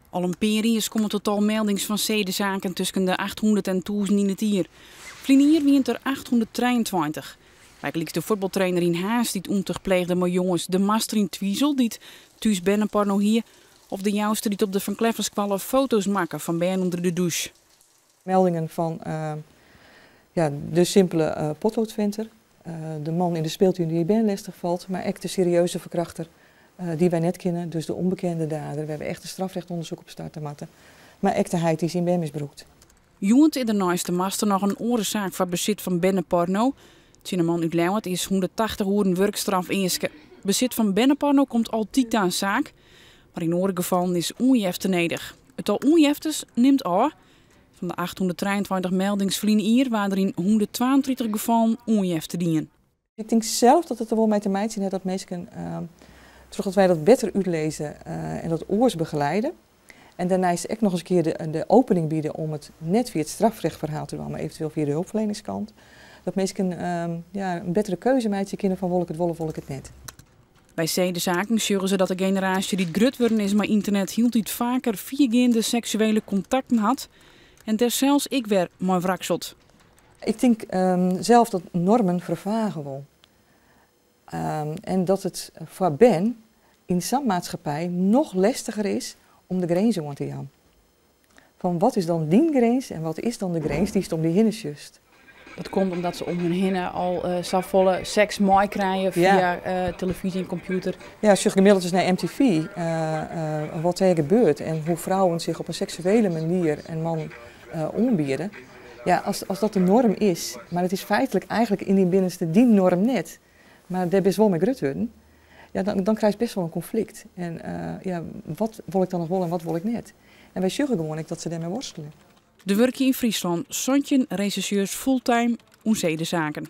Al een periode komen totaal meldings van zedenzaken tussen de 800 en 1000 in het jaar. Vlinier wient er 823. Wijkelijk de voetbaltrainer in Haas die het ontegpleegde maar jongens de master in Twiesel die het thuis binnenporno hier of de jouwste die het op de Van Klefferskwallen foto's maken van binnen onder de douche. Meldingen van de simpele potloodventer, de man in de speeltuin die bij lastig valt, maar echt de serieuze verkrachter die wij net kennen, dus de onbekende dader. We hebben echt een strafrechtonderzoek op starten matten, maar echt de heid die is in ben misbruikt. Joent in de naaste master nog een orenzaak van bezit van binnenporno. Het man uit Leeuwarden is 180 uur werkstraf ingeske. Bezit van binnenporno komt altijd aan zaak, maar in oren gevallen is onjefte nedig. Het al onjeftes neemt af. Van de 823 meldingsvlien hier waren er in 132 gevallen onjefte dienen. Ik denk zelf dat het er wel mee te maken is dat mensen terug dat wij dat beter uitlezen en dat oors begeleiden. En daarna is ook nog eens een keer de opening bieden om het net via het strafrechtverhaal te doen, maar eventueel via de hulpverleningskant. Dat mensen een betere keuze maken kunnen van wil ik het wel of wil ik het net. Bij zedenzaken zeggen ze dat de generatie die grut worden is maar internet hield iets vaker viergaande seksuele contacten had. En daar zelfs ik weer mooi wrakselt. Ik denk zelf dat normen vervagen wil. En dat het voor Ben in zo'n maatschappij nog lastiger is om de grens aan te gaan. Van wat is dan die grens en wat is dan de grens die is om die hinnes just. Dat komt omdat ze om hun hinnen al zo volle seks mooi krijgen via televisie en computer. Ja, als je gemiddeld is naar MTV, wat er gebeurt en hoe vrouwen zich op een seksuele manier en man ombieden. Ja, als dat de norm is, maar het is feitelijk eigenlijk in die binnenste die norm net, maar daar best wel mee grut worden, ja, dan krijg je best wel een conflict. En wat wil ik dan nog wel en wat wil ik net? En wij zeggen gewoon dat ze daarmee worstelen. De werken in Friesland, Sontjen regisseurs fulltime om zedenzaken.